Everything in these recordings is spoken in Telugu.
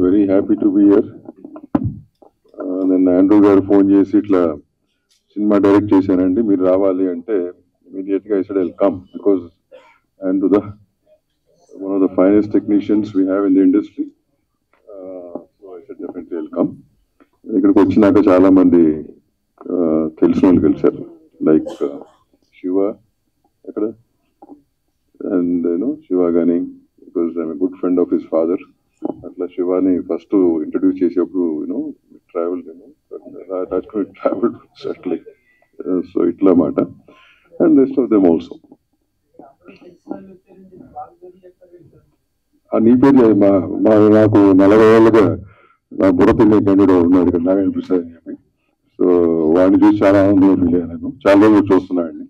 Very happy to be here. నేను ఆండ్రూ గారు ఫోన్ చేసి ఇట్లా సినిమా డైరెక్ట్ చేశానండి, మీరు రావాలి అంటే ఇమీడియట్గా I said I will come because Andrew the one of the finest technicians we have in the industry. So I said definitely will come. ఇక్కడికి వచ్చినాక చాలా మంది తెలిసిన వాళ్ళు కలిశారు, లైక్ శివ ఎక్కడ అండ్ యూనో శివ కానీ because I'm a good friend of his father. అట్లా శివాని ఫస్ట్ ఇంట్రడ్యూస్ చేసేప్పుడు you know travel travel settle, so ఇట్లా మాట. And rest of them also. నీ పేరు నాకు 40 ఏళ్ళుగా నా బుర్ర తినే క్యాండిడేట్ ఉన్నాడు ఇక్కడ, నారాయణ ప్రసాద్ అని చెప్పి. సో వాడిని చూసి చాలా ఆనందంగా ఫీల్ అయ్యాను, చాలా రోజులు చూస్తున్నాడిని.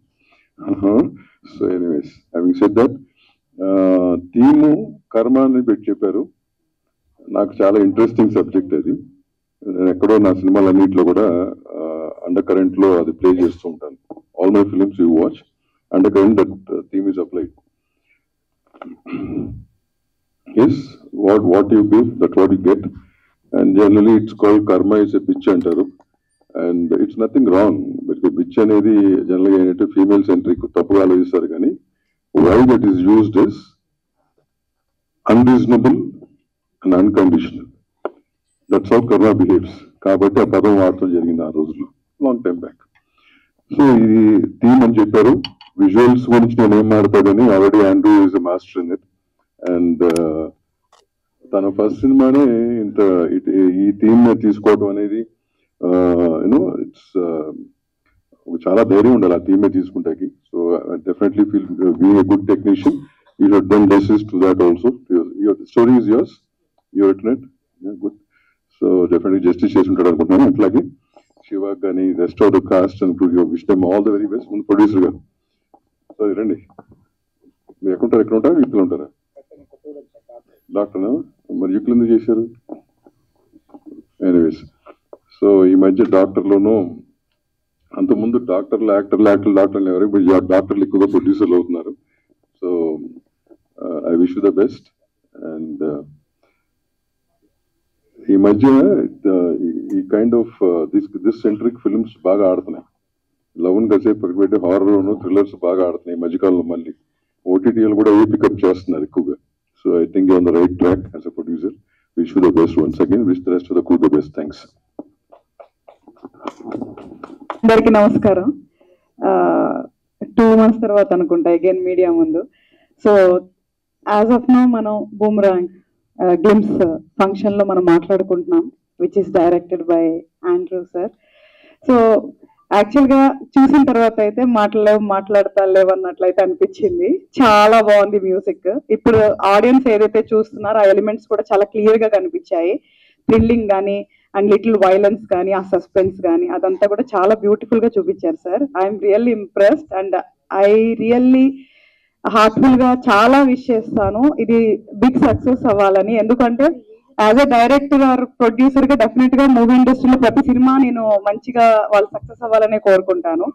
So anyways having said that, theme కర్మ అని పెట్టి చెప్పారు. నాకు చాలా ఇంట్రెస్టింగ్ సబ్జెక్ట్ అది. నేను ఎక్కడో నా సినిమాలన్నింటిలో కూడా అండర్ కరెంట్ లో అది ప్లే చేస్తూ ఉంటాను. All my films you watch under current that theme is applied. Yes, what you give that what you get. And generally it's called karma is a bitch అంటారు. అండ్ ఇట్స్ నథింగ్ రాంగ్, బట్ బిచ్ అనేది జనరల్గా ఏంటంటే ఫీమేల్ సెంట్రిక్, తప్పుగా ఆలోచిస్తారు. కానీ why that is used is unreasonable and unconditional. That's how karma behaves. కాబట్టి ఆ పదం వాడటం జరిగింది ఆ రోజుల్లో, లాంగ్ టైం బ్యాక్. సో ఇది థీమ్ అని చెప్పారు. విజువల్స్ గురించి నేను ఏం మాట్లాడని, already Andrew is a master in it. And తన ఫస్ట్ సినిమానే ఇంత ఈ థీమ్ తీసుకోవడం అనేది యూనో ఇట్స్ చాలా ధైర్యం ఉండాలి ఆ థీమే తీసుకుంటాకి. So definitely feel being a good technician you have done justice to that also. Your story is yours, your written it good. So definitely justice చేసి ఉంటాడు అనుకుంటున్నాను. అట్లాగే శివ కానీ rest of the cast and wish them all the very best. ముందు ప్రొడ్యూసర్ గారు సో రండి. మీరు ఎక్కడ ఉంటారా, యూత్లో ఉంటారా? డాక్టర్నా? మరి యూత్లో ఎందుకు చేశారు? ఎనీవేస్, సో ఈ మధ్య డాక్టర్లోనూ అంతకుముందు డాక్టర్లు ఎవరు, ఇప్పుడు డాక్టర్లు ఎక్కువగా ప్రొడ్యూసర్లు అవుతున్నారు. So I wish you the best. And ఈ మధ్య ఈ kind of this centric films బాగా ఆడుతున్నాయి. లవ్ని కాసేపు పెట్టి హారర్ థ్రిల్లర్స్ బాగా ఆడుతున్నాయి ఈ మధ్యకాలంలో. మళ్ళీ ఓటీటీలు కూడా పికప్ చేస్తున్నారు ఎక్కువగా. So I think on the right track as a producer. Wish you the best once again. Wish the rest of the crew the best. Thanks. అందరికి నమస్కారం. 2 months తర్వాత అనుకుంటా అగైన్ మీడియా ముందు. సో యాజ్ ఆఫ్ నౌ మనం బూమరాంగ్ గ్లిమ్స్ ఫంక్షన్ లో మనం మాట్లాడుకుంటున్నాం, which is directed by Andrew sir. So actual గా చూసిన తర్వాత అయితే మాట్లాడతాలేవు అన్నట్లయితే అనిపించింది. చాలా బాగుంది మ్యూజిక్. ఇప్పుడు ఆడియన్స్ ఏదైతే చూస్తున్నారో ఆ ఎలిమెంట్స్ కూడా చాలా క్లియర్ గా కనిపించాయి. థ్రిల్లింగ్ కానీ అండ్ లిటిల్ వైలెన్స్ కానీ ఆ సస్పెన్స్ కానీ అదంతా కూడా చాలా బ్యూటిఫుల్ గా చూపించారు sir. I'm really impressed and I really heartful గా చాలా విష్ చేస్తాను ఇది బిగ్ సక్సెస్ అవ్వాలని. ఎందుకంటే as a director or producer గా డెఫినెట్ గా మూవీ ఇండస్ట్రీలో ప్రతి సినిమా నేను మంచిగా వాళ్ళు సక్సెస్ అవ్వాలనే కోరుకుంటాను.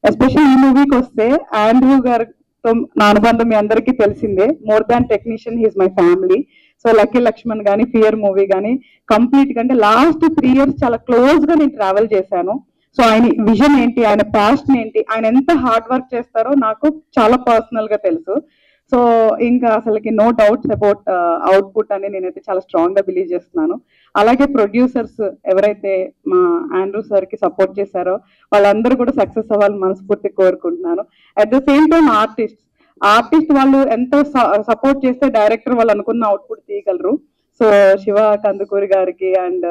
ఎస్పెషల్లీ ఈ మూవీకి వస్తే ఆండ్రూ గారితో నా అనుబంధం మీ అందరికీ తెలిసిందే. More than technician he's my family. So lucky Lakshman కానీ ఫియర్ మూవీ కానీ కంప్లీట్ గా అంటే లాస్ట్ 3 years చాలా క్లోజ్ గా నేను ట్రావెల్ చేశాను. సో ఆయన విజన్ ఏంటి, ఆయన ప్యాషన్ ఏంటి, ఆయన ఎంత హార్డ్ వర్క్ చేస్తారో నాకు చాలా పర్సనల్ గా తెలుసు. సో ఇంకా అసలుకి నో డౌట్స్ అబౌట్ అవుట్పుట్ అని నేనైతే చాలా స్ట్రాంగ్ గా బిలీవ్ చేస్తున్నాను. అలాగే ప్రొడ్యూసర్స్ ఎవరైతే మా ఆండ్రూ సార్ కి సపోర్ట్ చేశారో వాళ్ళందరూ కూడా సక్సెస్ అవ్వాలని మనస్ఫూర్తి కోరుకుంటున్నాను. At the same time artist వాళ్ళు ఎంతో సపోర్ట్ చేస్తే డైరెక్టర్ వాళ్ళు అనుకున్న అవుట్పుట్ తీయగలరు. సో శివ కందుకూరి గారికి అండ్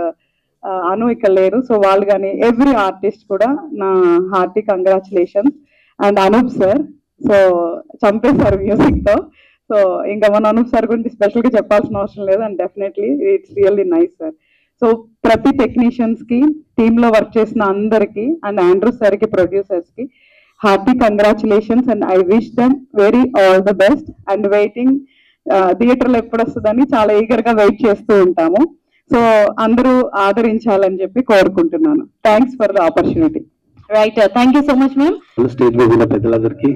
అను ఇక్కడ లేరు, సో వాళ్ళు కానీ ఎవ్రీ ఆర్టిస్ట్ కూడా నా hearty congratulations. And Anoop sir so చంపేశారు మ్యూజిక్ తో. సో ఇంకా మన అనూప్ సార్ గురించి స్పెషల్ గా చెప్పాల్సిన అవసరం లేదు. And definitely it's really nice sir. So ప్రతి టెక్నీషియన్స్ కి టీమ్ లో వర్క్ చేసిన అందరికి అండ్ ఆండ్రూ సార్ కి ప్రొడ్యూసర్స్ కి hearty congratulations and I wish them very all the best. And waiting థియేటర్లో ఎప్పుడు వస్తుందని చాలా ఈగర్ గా వెయిట్ చేస్తూ ఉంటాము. సో అందరూ ఆదరించాలని చెప్పి కోరుకుంటున్నాను. Thanks for the opportunity. Right, thank you so much ma'am. Stage మీద ఉన్న పెద్దలందరికీ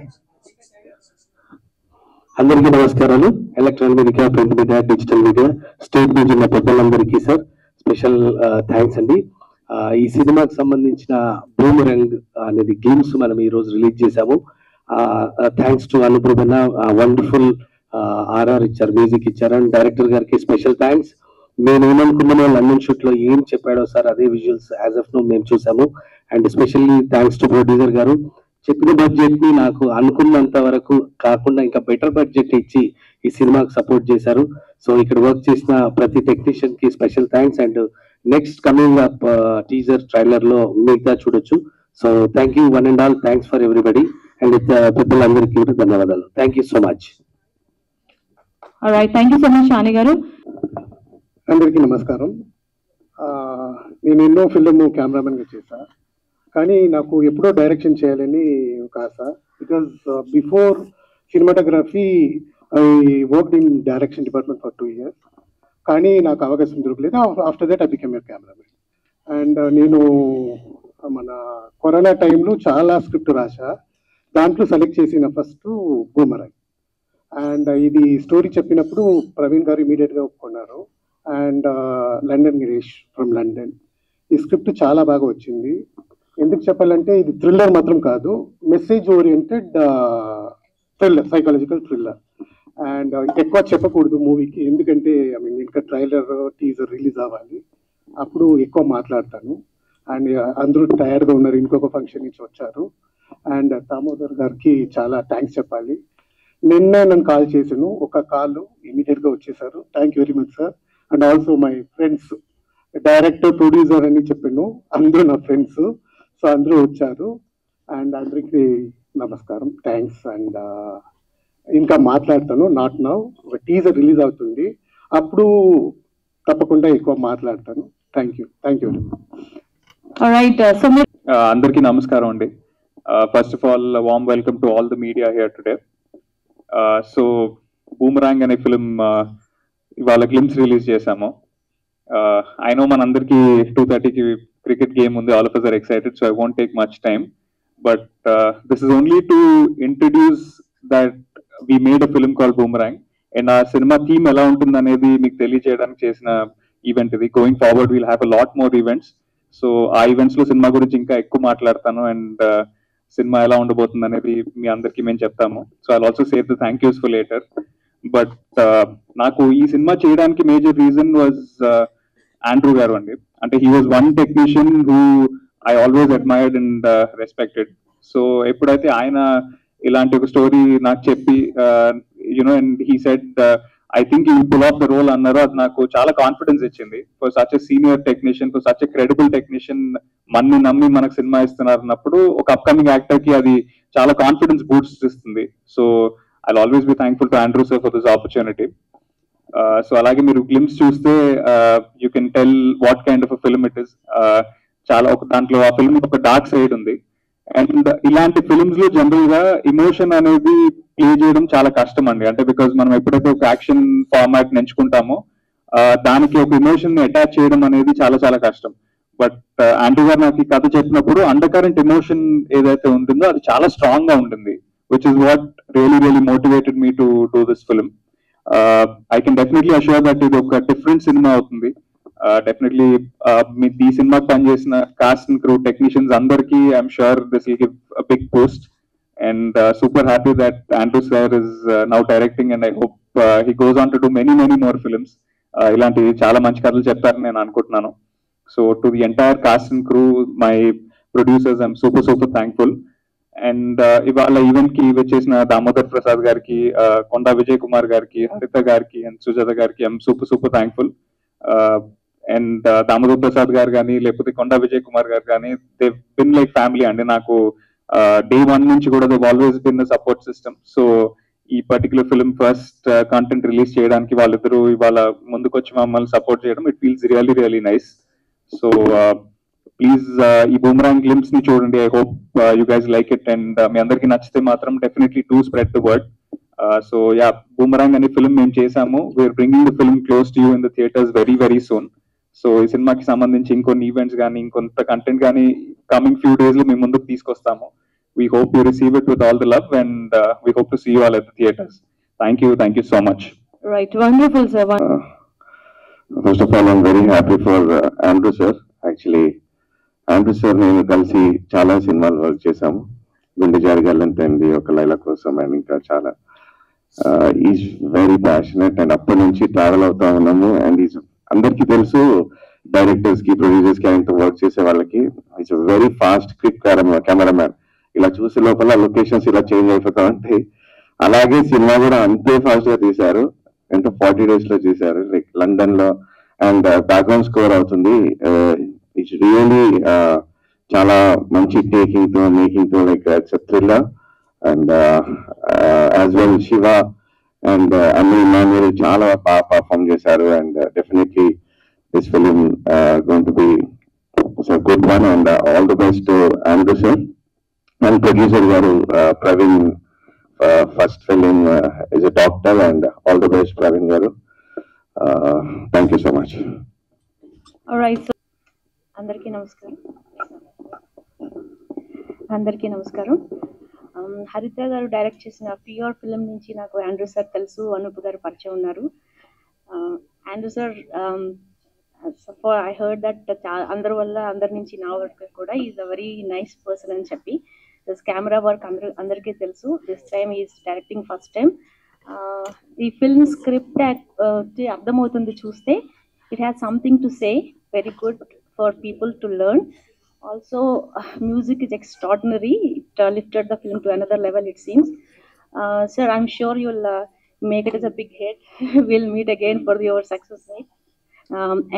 అందరికీ నమస్కారాలు. Electronic media, print media, digital media, state నుంచి ఉన్న పెద్దలందరికీ సార్ స్పెషల్ థ్యాంక్స్ అండి. ఈ సినిమాకి సంబంధించిన బూమరంగ్ అనేది గేమ్స్ మనం ఈ రోజు రిలీజ్ చేశాము. థ్యాంక్స్ టు అనుప్రభన, వండర్ఫుల్ ఆర్ఆర్ ఇచ్చారు, మ్యూజిక్ ఇచ్చారు. అండ్ డైరెక్టర్ గారికి స్పెషల్ థ్యాంక్స్. నేను ఏమనుకున్నానో లండన్ షూట్ లో ఏం చెప్పాడో సార్ అదే విజువల్స్ యాజ్ ఆఫ్ నో మేము చూసాము. And specially thanks to producer గారు. చెప్పిన బడ్జెట్ ని నాకు అనుకున్నంత వరకు కాకుండా ఇంకా బెటర్ బడ్జెట్ ఇచ్చి ఈ సినిమాకు సపోర్ట్ చేశారు. సో ఇక్కడ వర్క్ చేసిన ప్రతి టెక్నీషియన్ కి special thanks. And next coming up teaser trailer లో మిగతా చూడొచ్చు. So thank you one and all. Thanks for everybody. And పెద్దలందరికీ కూడా ధన్యవాదాలు. Thank you so much. Thank you so much Shani గారు. అందరికీ నమస్కారం. నేను ఎన్నో ఫిల్మ్ కెమెరామెన్ గా చేశా, కానీ నాకు ఎప్పుడో డైరెక్షన్ చేయాలని ఒక ఆశ. Because before cinematography I worked in direction department for 2 years, కానీ నాకు అవకాశం దొరకలేదు. After that I become a cameraman. And నేను మన కరోనా టైంలో చాలా స్క్రిప్ట్ రాశా. దాంట్లో సెలెక్ట్ చేసిన ఫస్ట్ బూమరంగ్. అండ్ ఇది స్టోరీ చెప్పినప్పుడు ప్రవీణ్ గారు ఇమీడియట్గా ఒప్పుకున్నారు. And London Girish from London. ఈ స్క్రిప్ట్ చాలా బాగా వచ్చింది. ఎందుకు చెప్పాలంటే ఇది థ్రిల్లర్ మాత్రం కాదు, message oriented thriller, psychological thriller. And ఎక్కువ చెప్పకూడదు మూవీకి, ఎందుకంటే ఐ మీన్ ఇంకా ట్రైలర్ టీజర్ రిలీజ్ అవ్వాలి, అప్పుడు ఎక్కువ మాట్లాడతాను. అండ్ అందరూ టైర్డ్గా ఉన్నారు, ఇంకొక ఫంక్షన్ నుంచి వచ్చారు. అండ్ దామోదర్ గారికి చాలా థ్యాంక్స్ చెప్పాలి. నిన్న నన్ను కాల్ చేశాను, ఒక కాల్ ఇమీడియట్గా వచ్చేసారు. Thank you very much sir. And also my friends, director, producer అని చెప్పాను, అందరూ నా ఫ్రెండ్స్. సో అందరూ వచ్చారు. అండ్ అందరికీ నమస్కారం, థ్యాంక్స్. అండ్ ఇంకా మాట్లాడతాను, నాట్ నౌ. ఒక టీజర్ రిలీజ్ అవుతుంది, అప్పుడు తప్పకుండా ఎక్కువ మాట్లాడతాను. Thank you very much. అందరికీ నమస్కారం అండి. First of all warm welcome to all the media here today. So boomerang అనే ఫిలిం ఇవాళ గ్లిమ్స్ రిలీజ్ చేశాము. ఐ నో మనందరికీ 2:30కి క్రికెట్ గేమ్ ఉంది. All of us are excited, so I won't take much time. But this is only to introduce that we made a film called Boomerang. And our cinema theme ఎలా ఉంటుంది అనేది మీకు తెలియజేయడానికి చేసిన ఈవెంట్ ఇది. Going forward we'll have a lot more events. So ఆ ఈవెంట్స్ లో సినిమా గురించి ఇంకా ఎక్కువ మాట్లాడతాను. అండ్ సినిమా ఎలా ఉండబోతుంది అనేది మీ అందరికీ మేము చెప్తాము. So I also save the thank use for later. But నాకు ఈ సినిమా చేయడానికి మేజర్ రీజన్ వాజ్ ఆండ్రూ గారు అండి. అంటే he was one technician who I always admired and respected. So ఎప్పుడైతే ఆయన ఇలాంటి ఒక స్టోరీ నాకు చెప్పి you know and he said I think you pull off the role అన్నారు, అది నాకు చాలా కాన్ఫిడెన్స్ ఇచ్చింది. For such a senior technician, for such a credible technician మనని నమ్మి మనకు సినిమా ఇస్తున్నారు అన్నప్పుడు ఒక అప్కమింగ్ యాక్టర్ కి అది చాలా కాన్ఫిడెన్స్ బూస్ట్ ఇస్తుంది. So I always be thankful to Andrew sir for this opportunity. So అలాగే మీరు గ్లిమ్స్ చూస్తే you can tell what kind of a film it is. చాలా ఒక దాంట్లో ఆ ఫిల్మ్ ఒక డార్క్ సైడ్ ఉంది. అండ్ ఇలాంటి ఫిల్మ్స్ లో జనరల్ గా ఇమోషన్ అనేది ప్లే చేయడం చాలా కష్టం అండి. అంటే బికాజ్ మనం ఎప్పుడైతే ఒక యాక్షన్ ఫార్మాట్ ఎంచుకుంటామో దానికి ఒక ఇమోషన్ ని అటాచ్ చేయడం అనేది చాలా చాలా కష్టం. బట్ ఆండ్రూ గారు నాకు ఈ కథ చెప్పినప్పుడు అండర్ కరెంట్ ఎమోషన్ ఏదైతే ఉంటుందో అది చాలా స్ట్రాంగ్ గా ఉంటుంది, which is what really motivated me to do this film. I can definitely assure that ఇది ఒక డిఫరెంట్ సినిమా అవుతుంది. డెఫినెట్లీ ఈ సినిమాకి పనిచేసిన కాస్ట్ అండ్ క్రూ టెక్నీషియన్స్ అందరికీ I'm sure this will give a big boost. And super happy that Andrew sir is now directing and I hope he goes on to do many more films. ఇలాంటి చాలా మంచి కథలు చెప్తారని నేను అనుకుంటున్నాను. So to the entire cast and crew, my producers, I'm super thankful. And ఇవాళ ఈవెంట్ కి వచ్చేసిన దామోదర్ ప్రసాద్ గారికి, కొండా విజయ్ కుమార్ గారికి, హరిత గారికి అండ్ సుజాత గారికి I'm super thankful. And Damodar Prasad గారు కానీ లేకపోతే కొండా విజయ్ కుమార్ గారు కానీ దే బిన్ లైక్ ఫ్యామిలీ అండి. నాకు డే 1 నుంచి కూడా they always been support system. So ఈ particular film first content release చేయడానికి వాళ్ళిద్దరూ ఇవాళ ముందుకు వచ్చి మమ్మల్ని సపోర్ట్ చేయడం, it feels really nice. So please ఈ బూమరాంగ్ గ్లిమ్స్ ని చూడండి. I hope you guys like it. And మీ అందరికి నచ్చితే మాత్రం definitely to spread the word. So yeah, Boomerang అనే ఫిల్మ్ మేము చేసాము. We are bringing the film close to you in the theatres very soon. So ఈ సినిమాకి సంబంధించి ఇంకొన్ని ఈవెంట్స్ కానీ ఇంకొంత కంటెంట్ కానీ కమింగ్ ఫ్యూ డేస్ లో మేము ముందుకు తీసుకొస్తాము. We hope you receive it with all the love and we hope to see you all at the theaters. Thank you so much. Right, wonderful, sir. First of all, I'm very happy for Andrew sir. Actually, Andrew sir నేను కలిసి చాలా సినిమాలు వర్క్ చేశాము. గుండె జారిగాలంటండి, ఒక లైలా కోసం, అండ్ ఇంకా చాలా. ఈజ్ వెరీ ప్యాషనెట్ అండ్ అప్పటి నుంచి ట్రావెల్ అవుతా ఉన్నాము. అండ్ ఈజ్ అందరికీ తెలుసు, డైరెక్టర్స్ కి, ప్రొడ్యూసర్స్ కి, ఆయనతో వర్క్ చేసే వాళ్ళకి is very fast quick cameraman. ఇలా చూసే లోపల లొకేషన్స్ ఇలా చేంజ్ అయిపోతా ఉంటాయి. అలాగే సినిమా కూడా అంతే ఫాస్ట్ గా తీశారు. 40 days లో చేశారు, లైక్ లండన్ లో. అండ్ బ్యాక్గ్రౌండ్ స్కోర్ అవుతుంది. ఇట్స్ రియలీ చాలా మంచి టేకింగ్ తో, మేకింగ్ తో, like it's thriller. And as well Shiva and అన్ని ఇమాన్యుయల్ చాలా బాగా పర్ఫామ్ చేశారు. And definitely this film going to be good one. And all the best to Andrew sir and producer గారు Praveen. First film is a doctor, and all the best, Praveen garu. Thank you so much. All right, so అందరికీ నమస్కారం. హరిత గారు డైరెక్ట్ చేసిన ప్యూర్ ఫిల్మ్ నుంచి నాకు ఆండ్రూ సార్ తెలుసు, అనూప్ గారు పరిచయం ఉన్నారు. Andrew sir I heard that అందరి వల్ల, అందరి నుంచి నా వరకు కూడా is a very nice person అని చెప్పి. దిస్ కెమెరా వర్క్ అందరికీ తెలుసు. This time is directing first time. ఈ ఫిల్మ్ స్క్రిప్ట్ అర్థమవుతుంది చూస్తే. It has something to say, very good for people to learn. Also music is extraordinary. It lifted the film to another level, it seems. Sir, I'm sure you'll make it as a big hit. We'll meet again for your success meet.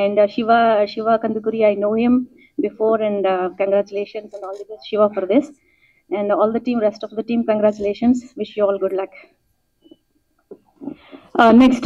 And Shiva Kandukuri, I know him before, and congratulations and all the best, Shiva, for this. And all the team, rest of the team, congratulations. Wish you all good luck. next